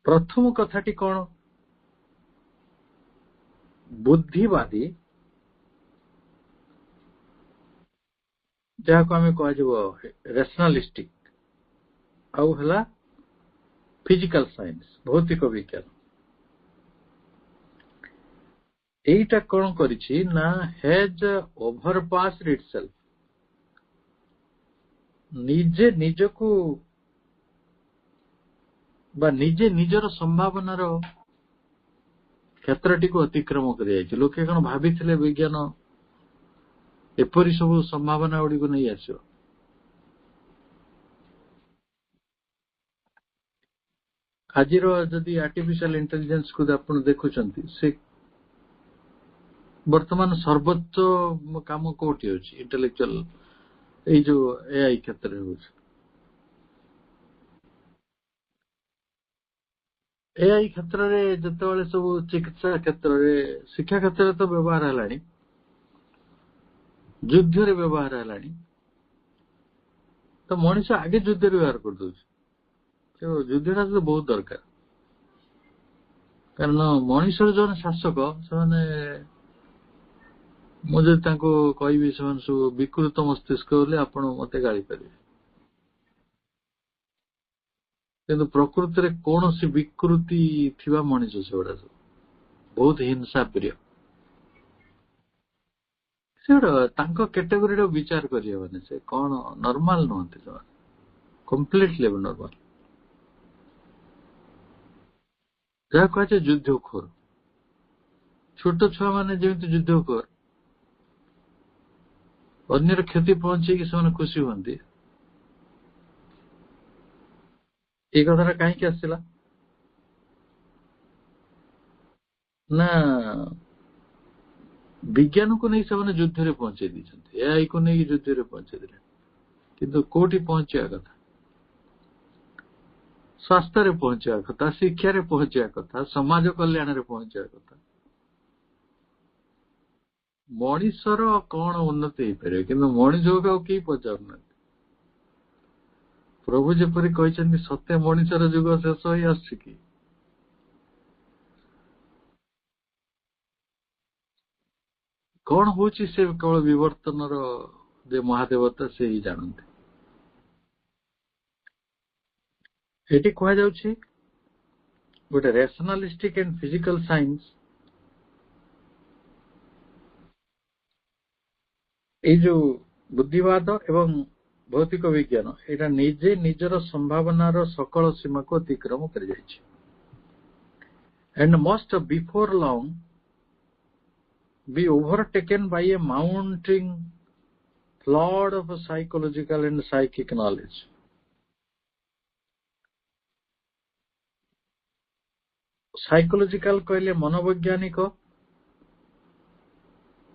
ପ୍ରଥମ କଥାଟି କଣ? ବୁଦ୍ଧିବାଦୀ, ଯାହାକୁ ଆମେ କୁହାଯିବ ରେସନାଲିଷ୍ଟିକ, ଆଉ ହେଲା ଫିଜିକାଲ ସାଇନ୍ସ, ଭୌତିକ ବିଜ୍ଞାନ। এইটা କଣ କରିଛି ନା has overpassed itself, ନିଜେ ନିଜକୁ ବା ନିଜେ ନିଜର ସମ୍ଭାବନାର କ୍ଷେତ୍ରଟିକୁ ଅତିକ୍ରମ କରିଯାଇଛି। ଲୋକେ କଣ ଭାବିଥିଲେ ବିଜ୍ଞାନ ଏପରି ସବୁ ସମ୍ଭାବନା ଗୁଡିକୁ ନେଇ ଆସିବ? ଆଜିର ଯଦି ଆର୍ଟିଫିସିଆଲ ଇଣ୍ଟେଲିଜେନ୍ସକୁ ଆପଣ ଦେଖୁଛନ୍ତି, ସେ ବର୍ତ୍ତମାନ ସର୍ବୋଚ୍ଚ କାମ କୋଉଠି ଅଛି? ଇଣ୍ଟେଲେକ୍ଚୁଆଲ ଏଇ ଯୋଉ ଏଆଇ କ୍ଷେତ୍ରରେ ହଉଛି। ଏଆଇ କ୍ଷେତ୍ରରେ ଯେତେବେଳେ ସବୁ ଚିକିତ୍ସା କ୍ଷେତ୍ରରେ, ଶିକ୍ଷା କ୍ଷେତ୍ରରେ ତ ବ୍ୟବହାର ହେଲାଣି, ଯୁଦ୍ଧରେ ବ୍ୟବହାର ହେଲାଣି, ତ ମଣିଷ ଆଗେ ଯୁଦ୍ଧରେ ବ୍ୟବହାର କରିଦଉଛି। ଯୁଦ୍ଧଟା ତ ବହୁତ ଦରକାର, କାରଣ ମଣିଷର ଜଣେ ଶାସକ, ସେମାନେ ମୁଁ ଯଦି ତାଙ୍କୁ କହିବି ସେମାନେ ସବୁ ବିକୃତ ମସ୍ତିଷ୍କ ବୋଲି ଆପଣ ମତେ ଗାଳି ପାରିବେ, କିନ୍ତୁ ପ୍ରକୃତିରେ କୌଣସି ବିକୃତି ଥିବା ମଣିଷ ସେଗୁଡା ସବୁ ବହୁତ ହିଂସା ପ୍ରିୟ। ସେଗୁଡା ତାଙ୍କ କ୍ୟାଟେଗୋରୀର ବିଚାର କରିହେବନି। ସେ କଣ ନର୍ମାଲ ନୁହନ୍ତି, ସେମାନେ କମ୍ପ୍ଲିଟଲି ନର୍ମାଲ। ଯାହା କୁହାଯାଏ ଯୁଦ୍ଧଖୋର, ଛୋଟ ଛୁଆ ମାନେ ଯେମିତି ଯୁଦ୍ଧଖୋର, ଅନ୍ୟର କ୍ଷତି ପହଞ୍ଚେଇକି ସେମାନେ ଖୁସି ହୁଅନ୍ତି। ଏଇ କଥାଟା କାହିଁକି ଆସିଲା ନା ବିଜ୍ଞାନକୁ ନେଇ ସେମାନେ ଯୁଦ୍ଧରେ ପହଞ୍ଚେଇ ଦେଇଛନ୍ତି, ଏଆଇ କୁ ନେଇକି ଯୁଦ୍ଧରେ ପହଞ୍ଚେଇ ଦେଲେ। କିନ୍ତୁ କୋଉଠି ପହଞ୍ଚିବା କଥା? ସ୍ୱାସ୍ଥ୍ୟରେ ପହଞ୍ଚିବା କଥା, ଶିକ୍ଷାରେ ପହଞ୍ଚିବା କଥା, ସମାଜ କଲ୍ୟାଣରେ ପହଞ୍ଚିବା କଥା। ମଣିଷର କଣ ଉନ୍ନତି ହେଇପାରିବ? କିନ୍ତୁ ମଣିଷକୁ ଆଉ କେହି ପଚାରୁନାହାନ୍ତି। ପ୍ରଭୁ ଯେପରି କହିଛନ୍ତି, ସତ୍ୟ ମଣିଷର ଯୁଗ ଶେଷ ହେଇ ଆସୁଛି କି? କଣ ହଉଛି ସେ କେବଳ ବିବର୍ତ୍ତନର ଯେ ମହାଦେବତା ସେ ହିଁ ଜାଣନ୍ତି। ଏଠି କୁହାଯାଉଛି ଗୋଟେ ରେସନାଲିଷ୍ଟିକ ଆଣ୍ଡ ଫିଜିକାଲ ସାଇନ୍ସ, ଏଇ ଯୋଉ ବୁଦ୍ଧିବାଦ ଏବଂ ଭୌତିକ ବିଜ୍ଞାନ, ଏଇଟା ନିଜେ ନିଜର ସମ୍ଭାବନାର ସକଳ ସୀମାକୁ ଅତିକ୍ରମ କରିଯାଇଛି। and must before long be overtaken by a mounting flood of psychological and psychic knowledge. Psychological କହିଲେ ମନୋବୈଜ୍ଞାନିକ,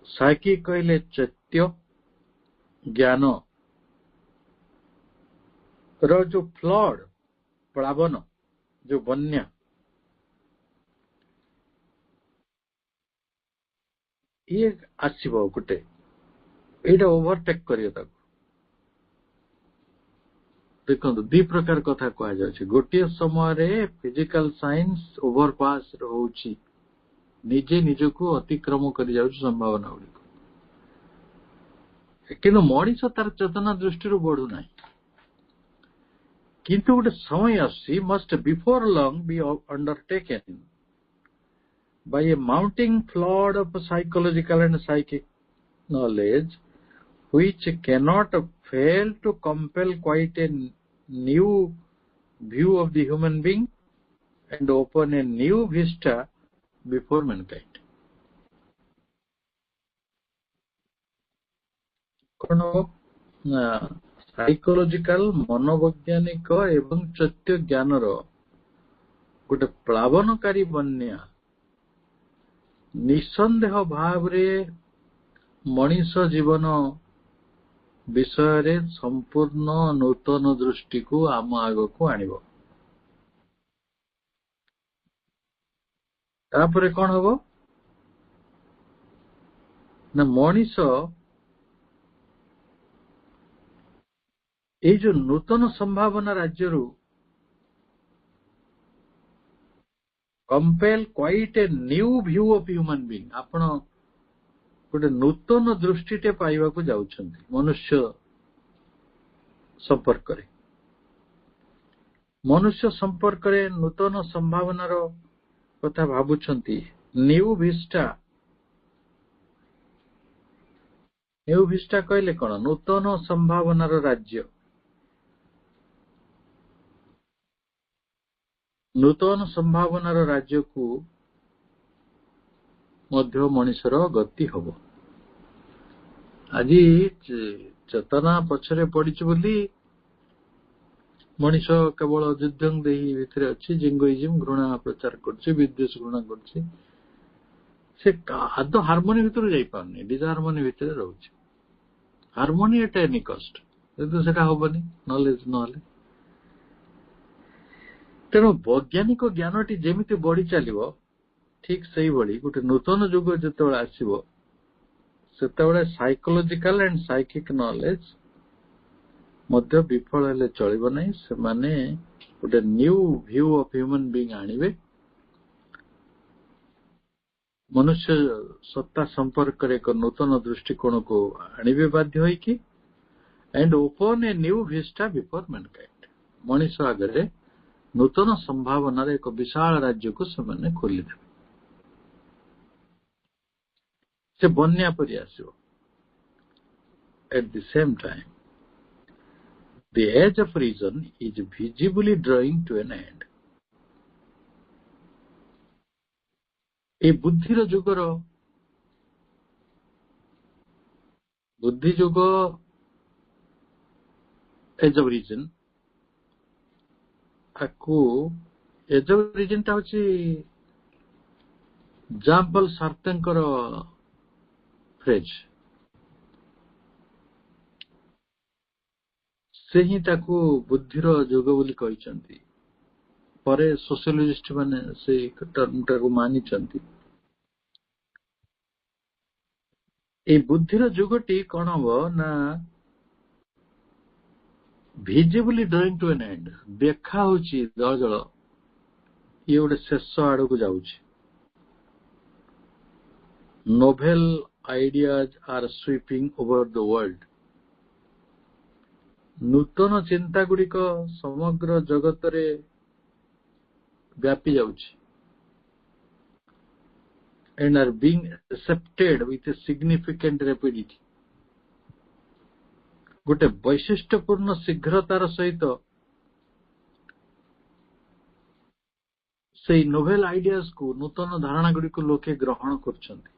ସାଇକିକ କହିଲେ ଚୈତ୍ୟ ଜ୍ଞାନ ର ଯୋଉ ଫ୍ଲଡ, ପ୍ଳାବନ, ଯୋଉ ବନ୍ୟା, ଇଏ ଆସିବ ଗୋଟେ, ଏଇଟା ଓଭରଟେକ୍ କରିବ ତାକୁ। ଦେଖନ୍ତୁ, ଦି ପ୍ରକାର କଥା କୁହାଯାଉଛି। ଗୋଟିଏ ସମୟରେ ଫିଜିକାଲ ସାଇନ୍ସ ଓଭରପାସ ହଉଛି, ନିଜେ ନିଜକୁ ଅତିକ୍ରମ କରି ଯାଉଛି ସମ୍ଭାବନା ଗୁଡିକୁ, କିନ୍ତୁ ମଣିଷ ତାର ଚେତନା ଦୃଷ୍ଟିରୁ ବଢୁନାହିଁ। କିନ୍ତୁ ଗୋଟେ ସମୟ ଆସୁଛି, must before long be undertaken by a mounting flood of psychological and psychic knowledge which cannot fail to compel quite a new view of the human being and open a new vista before mankind. କଣ ନା ସାଇକୋଲୋଜିକାଲ, ମନୋବୈଜ୍ଞାନିକ ଏବଂ ଚୈତ୍ୟ ଜ୍ଞାନର ଗୋଟେ ପ୍ଳାବନକାରୀ ବନ୍ୟା ନିଃସନ୍ଦେହ ଭାବରେ ମଣିଷ ଜୀବନ ବିଷୟରେ ସମ୍ପୂର୍ଣ୍ଣ ନୂତନ ଦୃଷ୍ଟିକୁ ଆମ ଆଗକୁ ଆଣିବ। ତାପରେ କଣ ହବ ନା ମଣିଷ ଏଇ ଯୋଉ ନୂତନ ସମ୍ଭାବନା ରାଜ୍ୟରୁ compel quite a new view of human being, ଆପଣ ଗୋଟେ ନୂତନ ଦୃଷ୍ଟିଟେ ପାଇବାକୁ ଯାଉଛନ୍ତି ମନୁଷ୍ୟ ସମ୍ପର୍କରେ। ମନୁଷ୍ୟ ସମ୍ପର୍କରେ ନୂତନ ସମ୍ଭାବନାର କଥା ଭାବୁଛନ୍ତି। ନ୍ୟୁ ଭିଷ୍ଟା, ନ୍ୟୁ ଭିଷ୍ଟା କହିଲେ କଣ? ନୂତନ ସମ୍ଭାବନାର ରାଜ୍ୟ। ନୂତନ ସମ୍ଭାବନାର ରାଜ୍ୟକୁ ମଧ୍ୟ ମଣିଷର ଗତି ହବ। ଆଜି ଚେତନା ପଛରେ ପଡିଛି ବୋଲି ମଣିଷ କେବଳ ଯୁଦ୍ଧ ଦେଇ ଭିତରେ ଅଛି, ଜିଙ୍ଗୋଇଜିମ୍ ଘୃଣା ପ୍ରଚାର କରୁଛି, ବିଦ୍ୱେଷ ଘୃଣା କରୁଛି। ସେ ଆଦୌ ହାରମୋନି ଭିତରୁ ଯାଇପାରୁନି, ଡିସହାରମୋନି ଭିତରେ ରହୁଛି। ହାରମୋନି ଏଟ୍ ଏନି କଷ୍ଟ, କିନ୍ତୁ ସେଟା ହବନି ନଲେଜ ନହେଲେ। ତେଣୁ ବୈଜ୍ଞାନିକ ଜ୍ଞାନଟି ଯେମିତି ବଢି ଚାଲିବ, ଠିକ ସେଇଭଳି ଗୋଟେ ନୂତନ ଯୁଗ ଯେତେବେଳେ ଆସିବ, ସେତେବେଳେ ସାଇକୋଲୋଜିକାଲ ଆଣ୍ଡ ସାଇକିକ ନଲେଜ ମଧ୍ୟ ବିଫଳ ହେଲେ ଚଳିବ ନାହିଁ। ସେମାନେ ଗୋଟେ new view of Humane being ଆଣିବେ, ମନୁଷ୍ୟ ସତ୍ତା ସମ୍ପର୍କରେ ଏକ ନୂତନ ଦୃଷ୍ଟିକୋଣକୁ ଆଣିବେ ବାଧ୍ୟ ହୋଇକି, and open a new vista before mankind। ମଣିଷ ଆଗରେ ନୂତନ ସମ୍ଭାବନାର ଏକ ବିଶାଳ ରାଜ୍ୟକୁ ସେମାନେ ଖୋଲିଦେବେ। ସେ ବନ୍ୟା ପରି ଆସିବ। At the same time, the age of reason is visibly drawing to an end। এই ବୁଦ୍ଧିର ଯୁଗର ବୁଦ୍ଧି ଯୁଗ, ଏଜ୍ ଅଫ୍ ରିଜନ, ଆକୁ ଏଜ୍ ଅଫ୍ ରିଜନଟା ହଉଛି ଜାଁ ପଲ୍ ସାର୍ତ୍ରେଙ୍କର ଫ୍ରେଜ୍। ସେ ହିଁ ତାକୁ ବୁଦ୍ଧିର ଯୁଗ ବୋଲି କହିଛନ୍ତି। ପରେ ସୋସିଓଲୋଜିଷ୍ଟ ମାନେ ସେଇ ଟର୍ମଟାକୁ ମାନିଛନ୍ତି। এই ବୁଦ୍ଧିର ଯୁଗଟି କଣ ହବ ନା, visibly drawing to an end, ଦେଖା ହଉଛି ଜଳ ଜଳ ଇଏ ଗୋଟେ ଶେଷ ଆଡକୁ ଯାଉଛି। Novel ideas are sweeping over the world. ନୂତନ ଚିନ୍ତା ଗୁଡିକ ସମଗ୍ର ଜଗତରେ ବ୍ୟାପି ଯାଉଛି। and are being accepted with a significant rapidity। ଗୋଟେ ବୈଶିଷ୍ଟ୍ୟପୂର୍ଣ୍ଣ ଶୀଘ୍ରତାର ସହିତ ସେଇ ନୋଭେଲ ଆଇଡିଆଜକୁ, ନୂତନ ଧାରଣା ଗୁଡିକୁ ଲୋକେ ଗ୍ରହଣ କରୁଛନ୍ତି।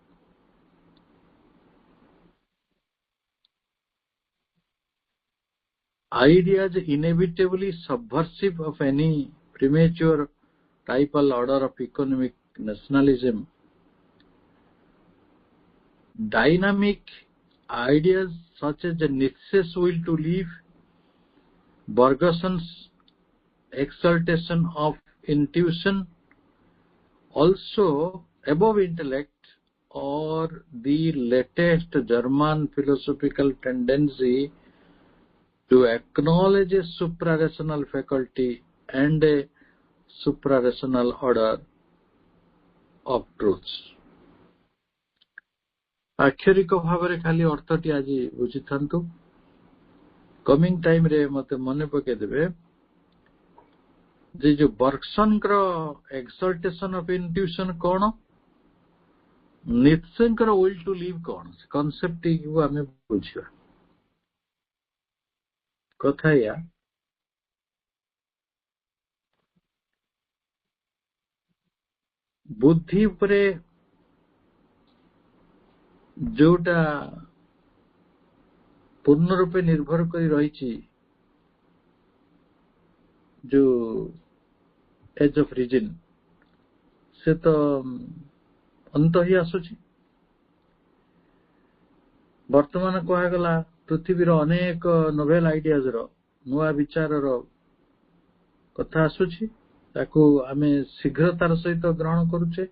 Ideas inevitably subversive of any premature typal order of economic nationalism। Dynamic ideas such as Nietzsche's will to live, Bergson's exaltation of intuition, also above intellect, or the latest German philosophical tendency to acknowledge a suprarational faculty and a suprarational order of truths। ଆକ୍ଷରିକ ଭାବରେ ଖାଲି ଅର୍ଥଟି ଆଜି ବୁଝିଥାନ୍ତୁ। କମିଂ ଟାଇମରେ ମତେ ମନେ ପକେଇଦେବେ ଯେ ଯୋଉ ବର୍ଗସନଙ୍କର ଏକ୍ସଲ୍ଟେସନ ଅଫ ଇନଟ୍ୟୁସନ କଣ, ନିତ୍ସେଙ୍କର ୱିଲ୍ ଟୁ ଲିଭ୍ କଣ, କନସେପ୍ଟକୁ ଆମେ ବୁଝିବା। କଥା ଏଇଆ, ବୁଦ୍ଧି ଉପରେ ଯୋଉଟା ପୂର୍ଣ୍ଣ ରୂପେ ନିର୍ଭର କରି ରହିଛି, ଯୋଉ ଏଜ୍ ଅଫ୍ ରିଜିନ, ସେ ତ ଅନ୍ତ ହିଁ ଆସୁଛି। ବର୍ତ୍ତମାନ କୁହାଗଲା ପୃଥିବୀର ଅନେକ ନୋଭେଲ ଆଇଡିଆଜର, ନୂଆ ବିଚାରର କଥା ଆସୁଛି, ତାକୁ ଆମେ ଶୀଘ୍ରତାର ସହିତ ଗ୍ରହଣ କରୁଛେ।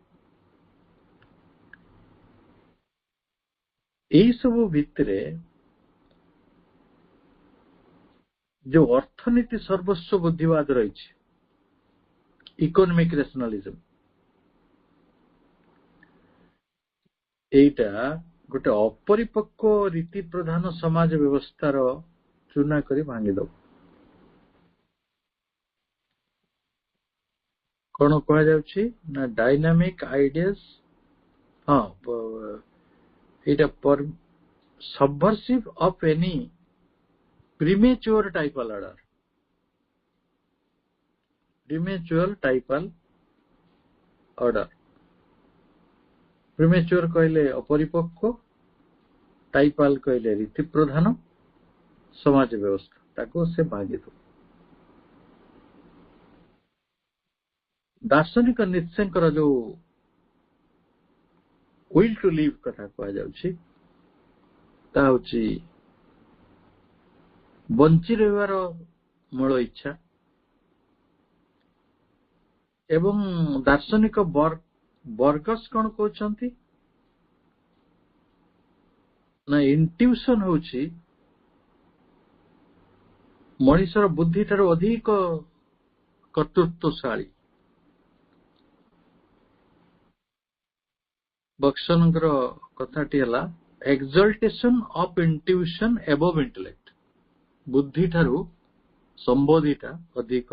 ଏହି ସବୁ ଭିତରେ ଯୋଉ ଅର୍ଥନୀତି ସର୍ବସ୍ୱ ବୁଦ୍ଧିବାଦ ରହିଛି, ଇକୋନୋମିକ ରେସନାଲିଜମ, এইটা ଗୋଟେ ଅପରିପକ୍ୱ ରୀତି ପ୍ରଧାନ ସମାଜ ବ୍ୟବସ୍ଥାର ଚୂନା କରି ଭାଙ୍ଗିଦବ। କଣ କୁହାଯାଉଛି ନା ଡାଇନାମିକ ଆଇଡିଆସ, ହଁ ଏଇଟା ସବଭର୍ସିଭ ଅଫ ଏନି ପ୍ରିମେଚ୍ୟୁର ଟାଇପାଲ ଅର୍ଡର। ପ୍ରିମେଚୁଆଲ ଟାଇପାଲ ଅର୍ଡର। ପ୍ରିମେଚୁଆର କହିଲେ ଅପରିପକ୍ୱ, ଟାଇପାଲ କହିଲେ ରୀତି ପ୍ରଧାନ ସମାଜ ବ୍ୟବସ୍ଥା, ତାକୁ ସେ ଭାଙ୍ଗିଦେବ। ଦାର୍ଶନିକ ନିତ୍ସେଙ୍କର ଯୋଉ ୱିଲ୍ ଟୁ ଲିଭ୍ କଥା କୁହାଯାଉଛି, ତାହା ହେଉଛି ବଞ୍ଚି ରହିବାର ମୂଳ ଇଚ୍ଛା। ଏବଂ ଦାର୍ଶନିକ ବର୍ଗସ୍ କଣ କହୁଛନ୍ତି ନା ଇଣ୍ଟ୍ୟୁସନ ହେଉଛି ମଣିଷର ବୁଦ୍ଧିଠାରୁ ଅଧିକ କର୍ତ୍ତୃତ୍ୱଶାଳୀ। ବକ୍ସନଙ୍କର କଥାଟି ହେଲା ଏକ୍ସଲ୍ଟେସନ ଅଫ୍ ଇଣ୍ଟ୍ୟୁସନ ଏବଭ୍ ଇଣ୍ଟେଲେକ୍ଟ। ବୁଦ୍ଧିଠାରୁ ସମ୍ବୋଧିଟା ଅଧିକ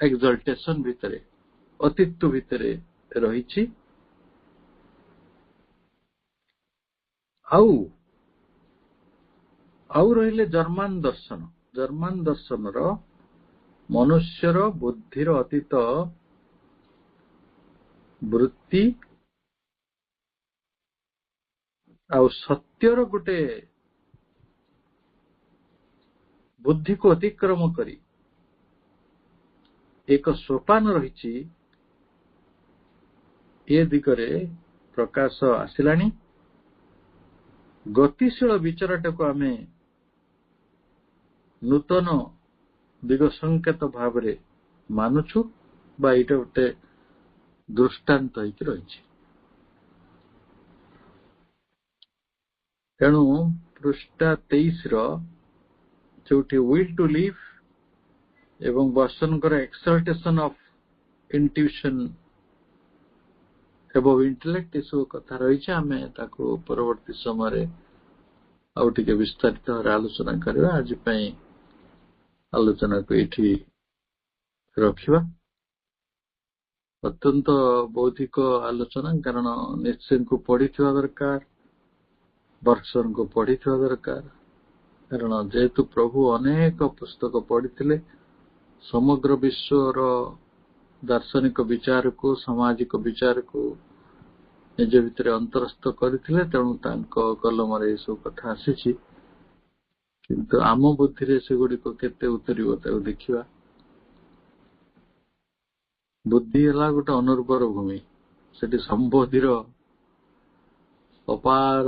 ଏକ୍ସଲ୍ଟେସନ ଭିତରେ, ଅତିତ୍ୱ ଭିତରେ ରହିଛି। ଆଉ ରହିଲେ ଜର୍ମାନ ଦର୍ଶନ। ଜର୍ମାନ ଦର୍ଶନର ମନୁଷ୍ୟର ବୁଦ୍ଧିର ଅତୀତ ବୃତ୍ତି ଆଉ ସତ୍ୟର ଗୋଟେ ବୁଦ୍ଧିକୁ ଅତିକ୍ରମ କରି ଏକ ସୋପାନ ରହିଛି, ଏ ଦିଗରେ ପ୍ରକାଶ ଆସିଲାଣି। ଗତିଶୀଳ ବିଚାରଟାକୁ ଆମେ ନୂତନ ଦିଗ ସଂକେତ ଭାବରେ ମାନୁଛୁ, ବା ଏଇଟା ଗୋଟେ ଦୃଷ୍ଟାନ୍ତ ହେଇକି ରହିଛି। ତେଣୁ ପୃଷ୍ଠା 23ର ଯୋଉଠି ୱିଲ୍ ଟୁ ଲିଭ୍ ଏବଂ ବର୍ସନଙ୍କର ଏକ୍ସଲ୍ଟେସନ ଅଫ୍ ଇଣ୍ଟ୍ୟୁସନ ଏବଭ୍ ଇଣ୍ଟେଲେକ୍ଟ ଏସବୁ କଥା ରହିଛି। ଆମେ ତାକୁ ପରବର୍ତ୍ତୀ ସମୟରେ ଆଉ ଟିକେ ବିସ୍ତାରିତ ଭାବରେ ଆଲୋଚନା କରିବା। ଆଜି ପାଇଁ ଆଲୋଚନାକୁ ଏଇଠି ରଖିବା। ଅତ୍ୟନ୍ତ ବୌଦ୍ଧିକ ଆଲୋଚନା, କାରଣ ନିତ୍ସେଙ୍କୁ ପଢିଥିବା ଦରକାର, ବର୍ଗସନଙ୍କୁ ପଢିଥିବା ଦରକାର। କାରଣ ଯେହେତୁ ପ୍ରଭୁ ଅନେକ ପୁସ୍ତକ ପଢିଥିଲେ, ସମଗ୍ର ବିଶ୍ୱର ଦାର୍ଶନିକ ବିଚାରକୁ, ସାମାଜିକ ବିଚାରକୁ ନିଜ ଭିତରେ ଅନ୍ତରସ୍ଥ କରିଥିଲେ, ତେଣୁ ତାଙ୍କ କଲମରେ ଏସବୁ କଥା ଆସିଛି। କିନ୍ତୁ ଆମ ବୁଦ୍ଧିରେ ସେଗୁଡିକ କେତେ ଉତରିବ ତାକୁ ଦେଖିବା। ବୁଦ୍ଧି ହେଲା ଗୋଟେ ଅନୁର୍ବର ଭୂମି, ସେଠି ସମ୍ବୋଧିର ଅପାର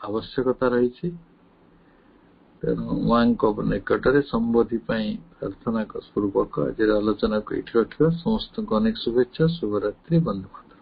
ଆବଶ୍ୟକତା ରହିଛି। ତେଣୁ ମାଙ୍କ ନିକଟରେ ସମ୍ବୋଧି ପାଇଁ ପ୍ରାର୍ଥନା ପୂର୍ବକ ଆଜିର ଆଲୋଚନାକୁ ଏଇଠି ରଖିବା। ସମସ୍ତଙ୍କୁ ଅନେକ ଶୁଭେଚ୍ଛା। ଶୁଭରାତ୍ରି। ବନ୍ଧୁମାତରମ୍।